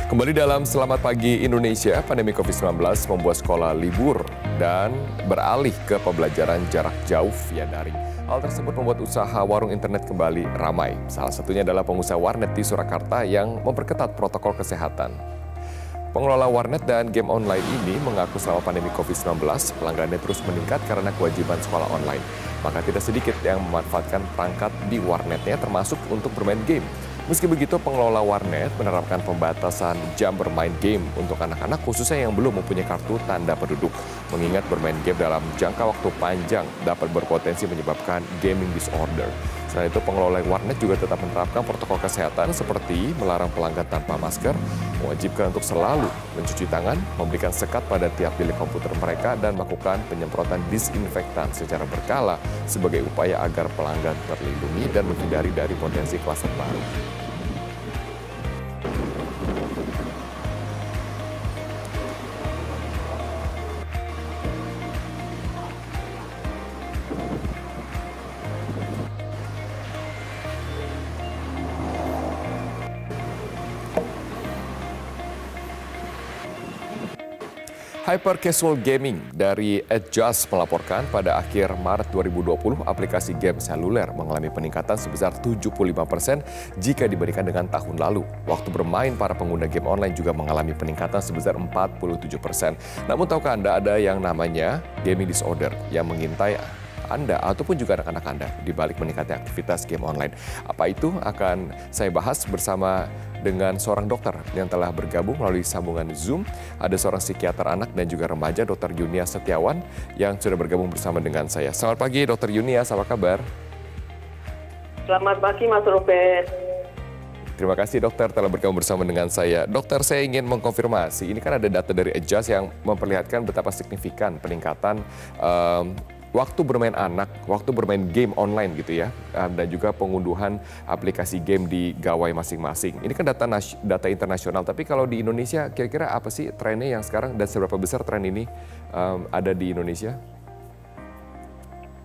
Kembali dalam Selamat Pagi Indonesia, pandemi COVID-19 membuat sekolah libur dan beralih ke pembelajaran jarak jauh via daring. Hal tersebut membuat usaha warung internet kembali ramai. Salah satunya adalah pengusaha warnet di Surakarta yang memperketat protokol kesehatan. Pengelola warnet dan game online ini mengaku selama pandemi COVID-19, pelanggannya terus meningkat karena kewajiban sekolah online. Maka tidak sedikit yang memanfaatkan perangkat di warnetnya termasuk untuk bermain game. Meski begitu, pengelola warnet menerapkan pembatasan jam bermain game untuk anak-anak khususnya yang belum mempunyai kartu tanda penduduk. Mengingat bermain game dalam jangka waktu panjang dapat berpotensi menyebabkan gaming disorder. Selain itu, pengelola warnet juga tetap menerapkan protokol kesehatan seperti melarang pelanggan tanpa masker, mewajibkan untuk selalu mencuci tangan, memberikan sekat pada tiap bilik komputer mereka, dan melakukan penyemprotan disinfektan secara berkala sebagai upaya agar pelanggan terlindungi dan menghindari dari potensi klaster baru. Hyper Casual Gaming dari Adjust melaporkan pada akhir Maret 2020 aplikasi game seluler mengalami peningkatan sebesar 75% jika dibandingkan dengan tahun lalu. Waktu bermain para pengguna game online juga mengalami peningkatan sebesar 47%. Namun tahukah Anda ada yang namanya gaming disorder yang mengintai Anda ataupun juga anak-anak Anda di balik meningkatnya aktivitas game online. Apa itu akan saya bahas bersama dengan seorang dokter yang telah bergabung melalui sambungan Zoom. Ada seorang psikiater anak dan juga remaja, Dr. Yunias Setiawan, yang sudah bergabung bersama dengan saya. Selamat pagi, Dr. Yunias, apa kabar? Selamat pagi, Mas Robert. Terima kasih dokter telah bergabung bersama dengan saya. Dokter, saya ingin mengkonfirmasi, ini kan ada data dari Adjust yang memperlihatkan betapa signifikan peningkatan waktu bermain anak, waktu bermain game online gitu ya, dan juga pengunduhan aplikasi game di gawai masing-masing. Ini kan data internasional, tapi kalau di Indonesia kira-kira apa sih trennya yang sekarang dan seberapa besar tren ini ada di Indonesia?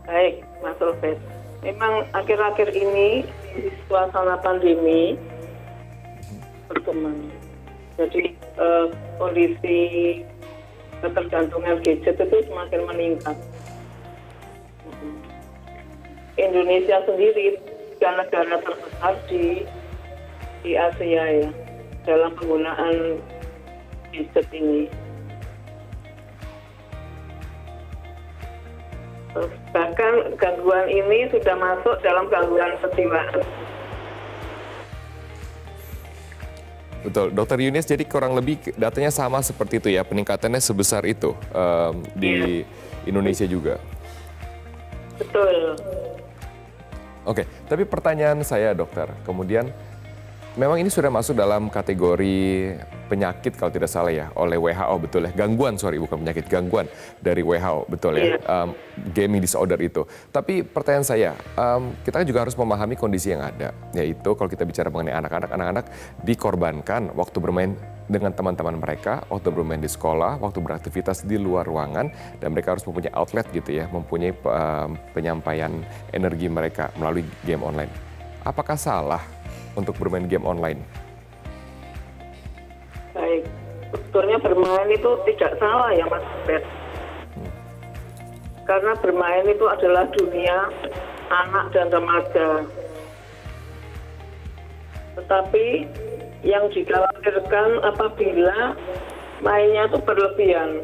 Baik, Mas Robert. Memang akhir-akhir ini di suasana pandemi berkembang. Jadi kondisi ketergantungan gadget itu semakin meningkat. Indonesia sendiri adalah negara terbesar di Asia ya dalam penggunaan gadget ini. Bahkan gangguan ini sudah masuk dalam gangguan kejiwaan. Betul, Dokter Yunias, jadi kurang lebih datanya sama seperti itu ya, peningkatannya sebesar itu di Indonesia juga. Betul. Oke, tapi pertanyaan saya dokter, kemudian memang ini sudah masuk dalam kategori penyakit kalau tidak salah ya oleh WHO, betul ya? Gangguan, bukan penyakit, gangguan dari WHO, betul ya? Gaming disorder itu. Tapi pertanyaan saya, kita juga harus memahami kondisi yang ada, yaitu kalau kita bicara mengenai anak-anak dikorbankan waktu bermain dengan teman-teman mereka, waktu bermain di sekolah, waktu beraktivitas di luar ruangan, dan mereka harus mempunyai outlet gitu ya, mempunyai penyampaian energi mereka melalui game online. Apakah salah untuk bermain game online? Baik, sebetulnya bermain itu tidak salah ya Mas Robert. Karena bermain itu adalah dunia anak dan remaja. Tetapi yang dikhawatirkan apabila mainnya itu berlebihan.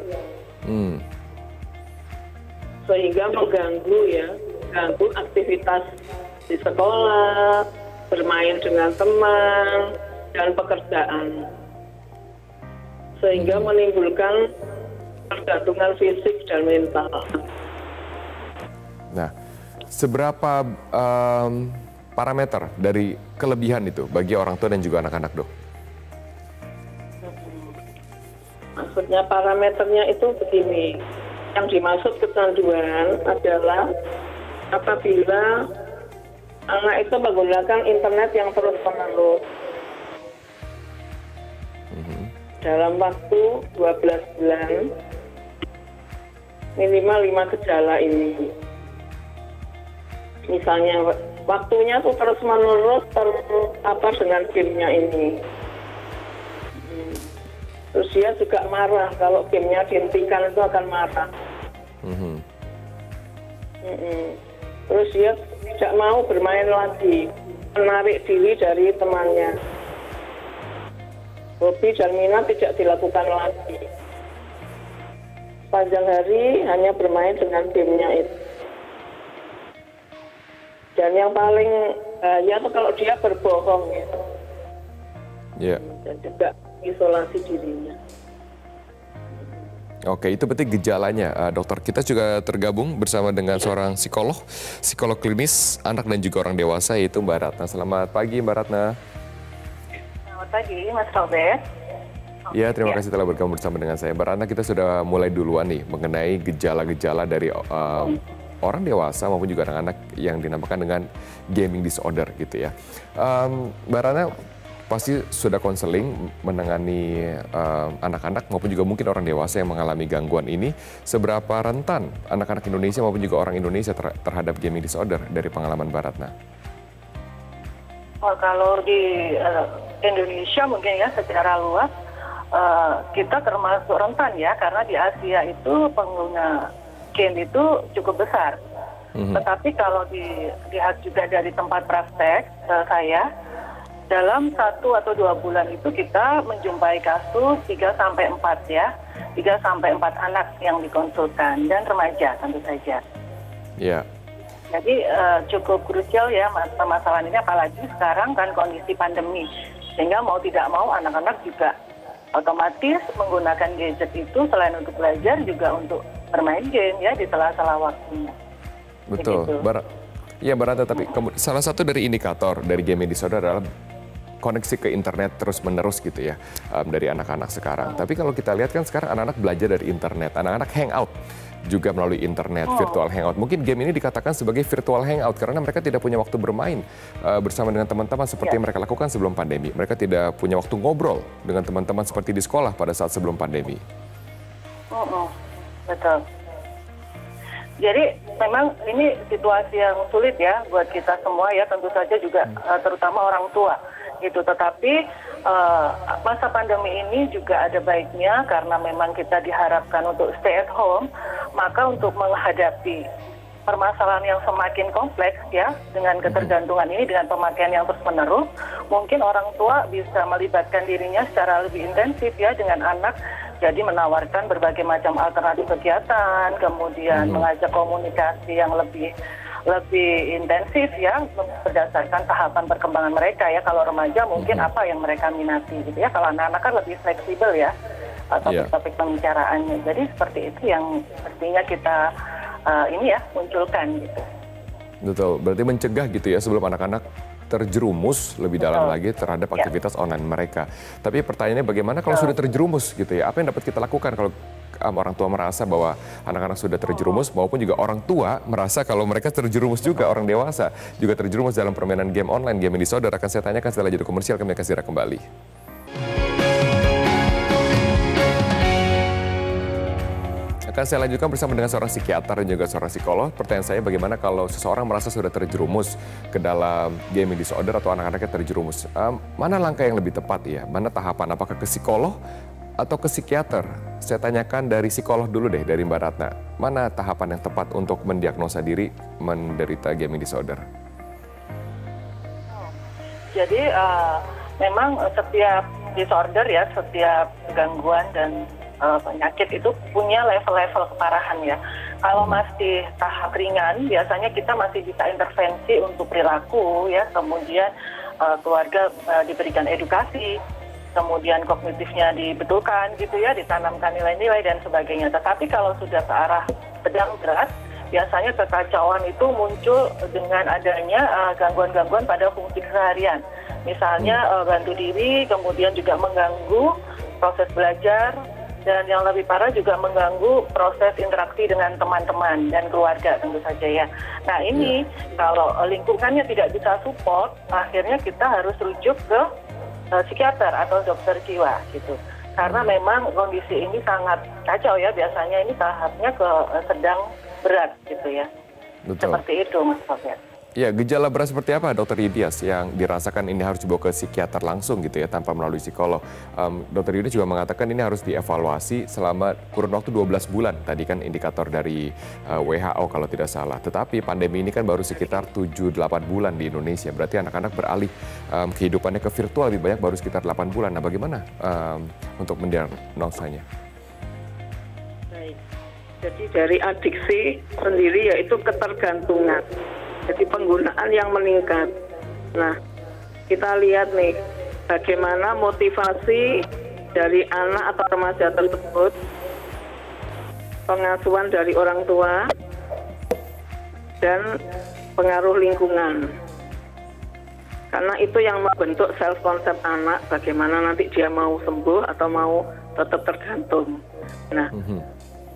Sehingga mengganggu aktivitas di sekolah, bermain dengan teman, dan pekerjaan. Sehingga menimbulkan tergantungan fisik dan mental. Nah, seberapa parameter dari kelebihan itu bagi orang tua dan juga anak-anak, dok? Maksudnya parameternya itu begini, yang dimaksud kecanduan adalah apabila anak itu menggunakan internet yang terus-menerus dalam waktu 12 bulan, minimal 5 gejala ini. Misalnya waktunya tuh terus menerus dengan gamenya ini. Terus dia juga marah kalau gamenya dihentikan itu akan marah. Terus dia tidak mau bermain lagi, menarik diri dari temannya. Hobi dan minat tidak dilakukan lagi. Panjang hari hanya bermain dengan gamenya itu. Dan yang paling bahaya itu kalau dia berbohong gitu. Dan juga isolasi dirinya. Oke, itu berarti gejalanya, dokter. Kita juga tergabung bersama dengan seorang psikolog klinis anak dan juga orang dewasa, yaitu Mbak Ratna. Selamat pagi, Mbak Ratna. Selamat pagi, Mas Robert. Ya, terima kasih telah bergabung bersama dengan saya. Mbak Ratna, kita sudah mulai duluan nih mengenai gejala-gejala dari orang dewasa maupun juga anak-anak yang dinamakan dengan gaming disorder gitu ya. Mbak Ratna pasti sudah konseling menangani anak-anak maupun juga mungkin orang dewasa yang mengalami gangguan ini. Seberapa rentan anak-anak Indonesia maupun juga orang Indonesia terhadap gaming disorder dari pengalaman Mbak Ratna? Oh, kalau di Indonesia mungkin ya secara luas kita termasuk rentan ya, karena di Asia itu pengguna game itu cukup besar. Tetapi kalau dilihat juga dari tempat praktek saya, dalam 1 atau 2 bulan itu kita menjumpai kasus 3-4 ya, 3-4 anak yang dikonsultan dan remaja tentu saja. Iya. Jadi cukup krusial ya masalah ini, apalagi sekarang kan kondisi pandemi, sehingga mau tidak mau anak-anak juga otomatis menggunakan gadget itu selain untuk belajar juga untuk bermain game ya di sela-sela waktunya. Betul. Iya, Mbak Ratna, tapi salah satu dari indikator dari gaming disorder adalah koneksi ke internet terus-menerus gitu ya dari anak-anak sekarang. Tapi kalau kita lihat kan sekarang anak-anak belajar dari internet, anak-anak hangout juga melalui internet, virtual hangout. Mungkin game ini dikatakan sebagai virtual hangout karena mereka tidak punya waktu bermain bersama dengan teman-teman seperti yang mereka lakukan sebelum pandemi. Mereka tidak punya waktu ngobrol dengan teman-teman seperti di sekolah pada saat sebelum pandemi. Betul. Jadi memang ini situasi yang sulit ya buat kita semua ya, tentu saja juga terutama orang tua gitu. Tetapi masa pandemi ini juga ada baiknya karena memang kita diharapkan untuk stay at home, maka untuk menghadapi permasalahan yang semakin kompleks ya dengan ketergantungan ini, dengan pemakaian yang terus-menerus, mungkin orang tua bisa melibatkan dirinya secara lebih intensif ya dengan anak. Jadi menawarkan berbagai macam alternatif kegiatan, kemudian mengajak komunikasi yang lebih intensif ya berdasarkan tahapan perkembangan mereka ya. Kalau remaja mungkin apa yang mereka minati gitu ya. Kalau anak-anak kan lebih fleksibel ya topik-topik pembicaraannya. Jadi seperti itu yang pastinya kita ini ya munculkan gitu. Betul, berarti mencegah gitu ya sebelum anak-anak terjerumus lebih dalam lagi terhadap aktivitas online mereka. Tapi pertanyaannya bagaimana kalau sudah terjerumus gitu ya? Apa yang dapat kita lakukan kalau orang tua merasa bahwa anak-anak sudah terjerumus, maupun juga orang tua merasa kalau mereka terjerumus juga, orang dewasa juga terjerumus dalam permainan game online, game disorder? Akan saya tanyakan setelah jeda komersial, kami akan segera kembali. Akan saya lanjutkan bersama dengan seorang psikiater dan juga seorang psikolog. Pertanyaan saya, bagaimana kalau seseorang merasa sudah terjerumus ke dalam gaming disorder atau anak-anaknya terjerumus? Mana langkah yang lebih tepat ya? Mana tahapan? Apakah ke psikolog atau ke psikiater? Saya tanyakan dari psikolog dulu deh, dari Mbak Ratna. Mana tahapan yang tepat untuk mendiagnosa diri menderita gaming disorder? Jadi memang setiap disorder ya, setiap gangguan dan penyakit itu punya level-level keparahan ya. Kalau masih tahap ringan, biasanya kita masih bisa intervensi untuk perilaku ya, kemudian keluarga diberikan edukasi, kemudian kognitifnya dibetulkan gitu ya, ditanamkan nilai-nilai dan sebagainya. Tetapi kalau sudah ke arah sedang berat, biasanya kekacauan itu muncul dengan adanya gangguan-gangguan pada fungsi keseharian. Misalnya bantu diri, kemudian juga mengganggu proses belajar, dan yang lebih parah juga mengganggu proses interaksi dengan teman-teman dan keluarga tentu saja ya. Nah ini kalau lingkungannya tidak bisa support, akhirnya kita harus rujuk ke psikiater atau dokter jiwa gitu. Karena memang kondisi ini sangat kacau ya, biasanya ini tahapnya ke sedang berat gitu ya. Betul. Seperti itu Mas Sofyan. Ya, gejala berat seperti apa, Dokter Yudias, yang dirasakan ini harus dibawa ke psikiater langsung gitu ya, tanpa melalui psikolog? Dokter Yudias juga mengatakan ini harus dievaluasi selama kurun waktu 12 bulan. Tadi kan indikator dari WHO kalau tidak salah. Tetapi pandemi ini kan baru sekitar 7-8 bulan di Indonesia. Berarti anak-anak beralih kehidupannya ke virtual lebih banyak baru sekitar 8 bulan. Nah, bagaimana untuk mendiagnosanya? Baik. Jadi dari adiksi sendiri yaitu ketergantungan. Jadi penggunaan yang meningkat. Nah, kita lihat nih bagaimana motivasi dari anak atau remaja tersebut, pengasuhan dari orang tua, dan pengaruh lingkungan. Karena itu yang membentuk self konsep anak, bagaimana nanti dia mau sembuh atau mau tetap tergantung. Nah,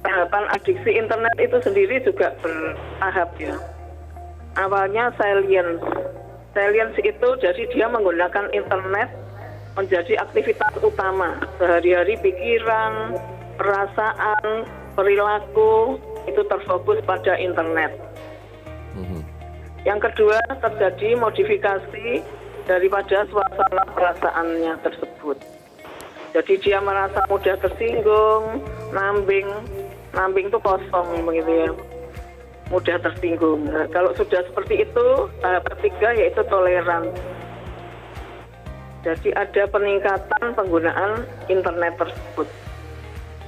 tahapan adiksi internet itu sendiri juga bertahap ya. Awalnya salience itu jadi dia menggunakan internet menjadi aktivitas utama. Sehari-hari pikiran, perasaan, perilaku itu terfokus pada internet. Yang kedua, terjadi modifikasi daripada suasana perasaannya tersebut. Jadi dia merasa mudah tersinggung, nambing itu kosong begitu ya. Mudah tersinggung. Nah, kalau sudah seperti itu, tahap ketiga yaitu toleran. Jadi ada peningkatan penggunaan internet tersebut.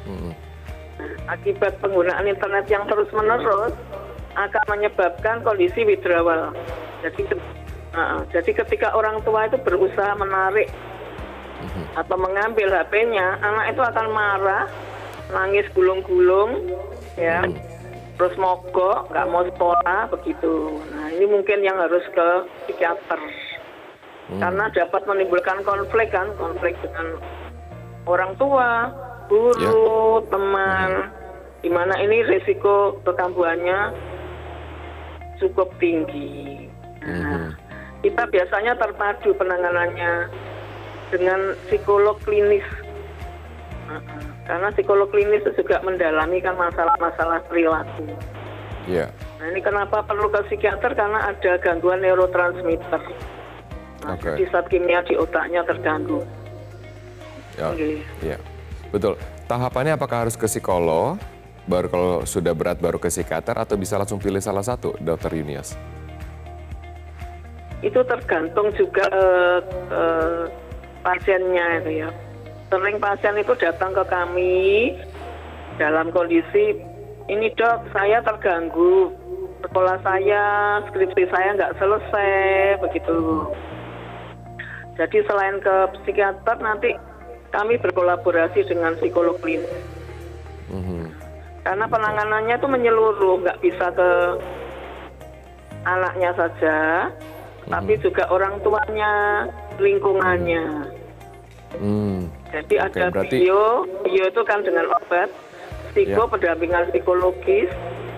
Nah, akibat penggunaan internet yang terus-menerus akan menyebabkan kondisi withdrawal. Jadi ketika orang tua itu berusaha menarik atau mengambil HP-nya, anak itu akan marah, nangis gulung-gulung, ya. Terus mogok, nggak mau sekolah, begitu. Nah, ini mungkin yang harus ke psikiater. Karena dapat menimbulkan konflik dengan orang tua, guru, teman. Di mana ini risiko kekambuhannya cukup tinggi. Nah, kita biasanya terpadu penanganannya dengan psikolog klinis. Karena psikolog klinis itu juga mendalami kan masalah-masalah perilaku. Yeah. Nah, ini kenapa perlu ke psikiater, karena ada gangguan neurotransmitter. Nah, jadi zat kimia di otaknya terganggu. Ya, yeah. Betul. Tahapannya apakah harus ke psikolog, baru kalau sudah berat baru ke psikiater, atau bisa langsung pilih salah satu, Dokter Yunias? Itu tergantung juga pasiennya itu ya. Sering pasien itu datang ke kami dalam kondisi, ini dok, saya terganggu, sekolah saya, skripsi saya nggak selesai, begitu. Jadi selain ke psikiater, nanti kami berkolaborasi dengan psikolog klinis. Karena penanganannya itu menyeluruh, nggak bisa ke anaknya saja, tapi juga orang tuanya, lingkungannya. Jadi ada bio itu kan dengan obat, pendampingan psikologis,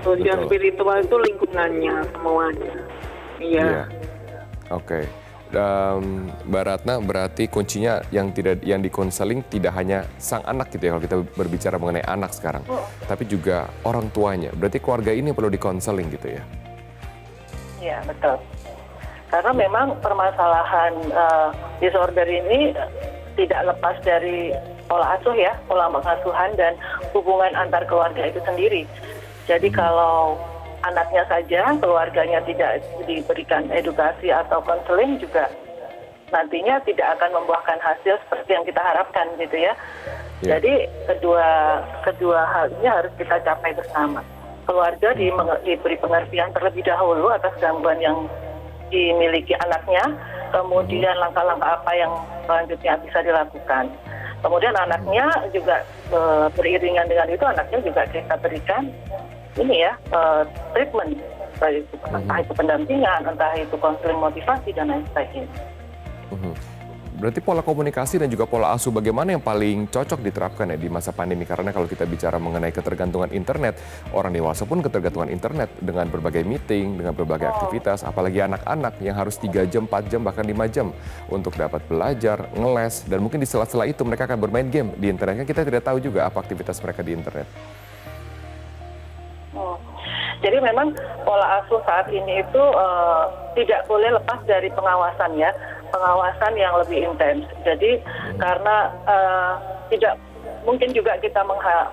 sosial spiritual itu lingkungannya semuanya. Iya. Oke. Mbak Ratna, berarti kuncinya yang dikonseling tidak hanya sang anak gitu ya, kalau kita berbicara mengenai anak sekarang, tapi juga orang tuanya. Berarti keluarga ini perlu dikonseling gitu ya? Iya, betul. Karena memang permasalahan disorder ini tidak lepas dari pola asuh ya, pola pengasuhan dan hubungan antar keluarga itu sendiri. Jadi kalau anaknya saja, keluarganya tidak diberikan edukasi atau konseling, juga nantinya tidak akan membuahkan hasil seperti yang kita harapkan gitu ya. Jadi kedua hal ini harus kita capai bersama. Keluarga diberi pengertian terlebih dahulu atas gangguan yang dimiliki anaknya, kemudian langkah-langkah apa yang selanjutnya bisa dilakukan. Kemudian anaknya juga beriringan dengan itu, anaknya juga kita berikan ini ya, treatment, entah itu pendampingan, entah itu konseling motivasi dan lain sebagainya. Berarti pola komunikasi dan juga pola asuh bagaimana yang paling cocok diterapkan ya di masa pandemi? Karena kalau kita bicara mengenai ketergantungan internet, orang dewasa pun ketergantungan internet dengan berbagai meeting, dengan berbagai aktivitas, apalagi anak-anak yang harus 3 jam, 4 jam, bahkan 5 jam untuk dapat belajar, ngeles, dan mungkin di sela-sela itu mereka akan bermain game di internet. Kan kita tidak tahu juga apa aktivitas mereka di internet. Jadi memang pola asuh saat ini itu tidak boleh lepas dari pengawasan ya, pengawasan yang lebih intens. Jadi karena tidak mungkin juga kita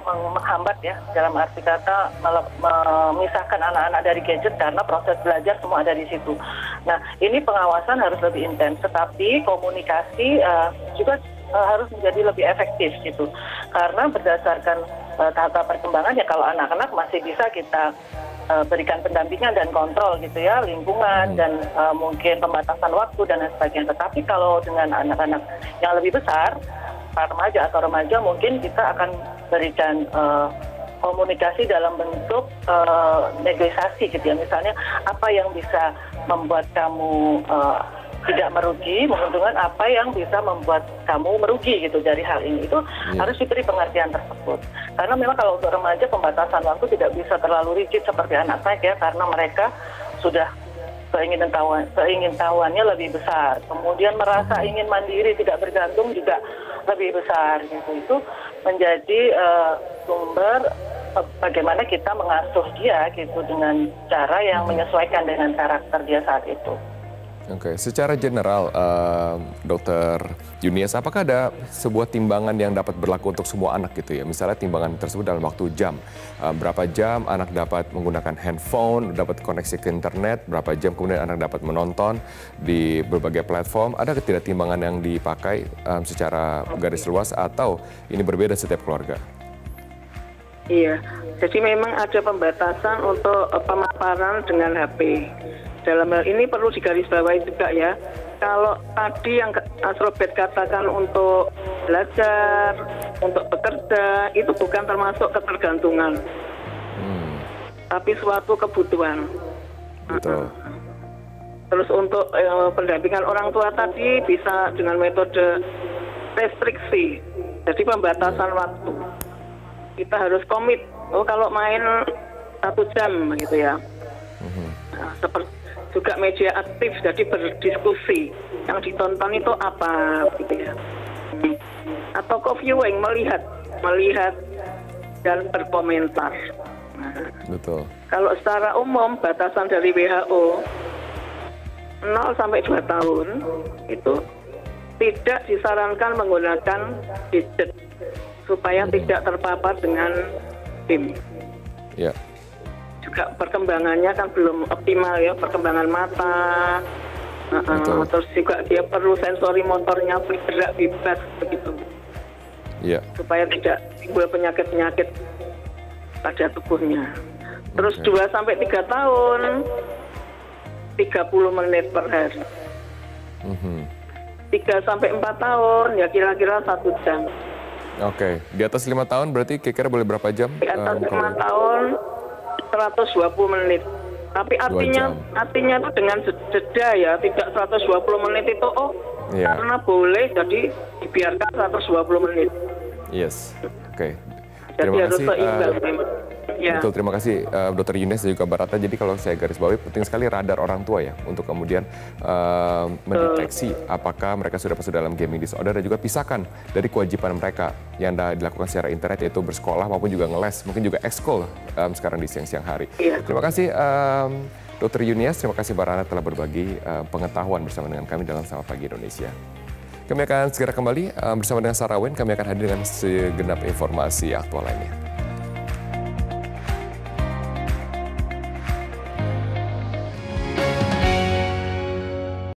menghambat ya, dalam arti kata memisahkan anak-anak dari gadget karena proses belajar semua ada di situ. Nah, ini pengawasan harus lebih intens, tetapi komunikasi juga harus menjadi lebih efektif gitu. Karena berdasarkan tahap perkembangan ya, kalau anak-anak masih bisa kita berikan pendampingan dan kontrol gitu ya, lingkungan dan mungkin pembatasan waktu dan lain sebagainya. Tetapi kalau dengan anak-anak yang lebih besar, remaja atau remaja, mungkin kita akan berikan komunikasi dalam bentuk negosiasi gitu ya. Misalnya apa yang bisa membuat kamu tidak merugi, menguntungkan, apa yang bisa membuat kamu merugi gitu dari hal ini. Itu harus diberi pengertian tersebut. Karena memang kalau untuk remaja pembatasan waktu tidak bisa terlalu rigid seperti anak-anak ya, karena mereka sudah keingintahuannya lebih besar. Kemudian merasa ingin mandiri, tidak bergantung juga lebih besar gitu. Itu menjadi sumber bagaimana kita mengasuh dia gitu dengan cara yang menyesuaikan dengan karakter dia saat itu. Oke, secara general, Dokter Yunias, apakah ada sebuah timbangan yang dapat berlaku untuk semua anak gitu ya? Misalnya timbangan tersebut dalam waktu jam, berapa jam anak dapat menggunakan handphone, dapat koneksi ke internet, berapa jam kemudian anak dapat menonton di berbagai platform, ada tidak timbangan yang dipakai secara garis luas atau ini berbeda setiap keluarga? Iya, jadi memang ada pembatasan untuk pemaparan dengan HP. Dalam hal ini perlu digarisbawahi juga ya, kalau tadi yang Mas Robert katakan untuk belajar, untuk bekerja, itu bukan termasuk ketergantungan, tapi suatu kebutuhan. Betul. Terus untuk pendampingan orang tua tadi bisa dengan metode restriksi, jadi pembatasan waktu. Kita harus komit, kalau main 1 jam gitu ya. Nah, seperti juga media aktif, jadi berdiskusi. Yang ditonton itu apa, gitu ya. Atau co-viewing, melihat dan berkomentar. Nah, betul. Kalau secara umum batasan dari WHO 0 sampai 2 tahun itu tidak disarankan menggunakan gadget supaya tidak terpapar dengan game. Ya. Juga perkembangannya kan belum optimal ya, perkembangan mata, terus juga dia perlu sensori motornya bergerak bebas begitu, supaya tidak timbul penyakit-penyakit pada tubuhnya. Terus 2 sampai 3 tahun 30 menit per hari. 3 sampai 4 tahun ya kira-kira 1 jam. Oke, di atas 5 tahun berarti kira-kira boleh berapa jam? Di atas 5 tahun 120 menit. Tapi artinya itu dengan jeda ya, tidak 120 menit itu karena boleh jadi dibiarkan 120 menit. Yes. Oke. Jadi Terima harus kasih. seimbang memang. Ya. Betul, terima kasih Dr. Yunias dan juga Mbak Ratna. Jadi kalau saya garis bawahi, penting sekali radar orang tua ya untuk kemudian mendeteksi apakah mereka sudah masuk dalam gaming disorder dan juga pisahkan dari kewajiban mereka yang dilakukan secara internet, yaitu bersekolah maupun juga ngeles, mungkin juga ekskul sekarang di siang-siang hari. Ya. Terima kasih Dr. Yunias, terima kasih Mbak Ratna telah berbagi pengetahuan bersama dengan kami dalam Selamat Pagi Indonesia. Kami akan segera kembali bersama dengan Sarawin, kami akan hadir dengan segenap informasi aktual lainnya.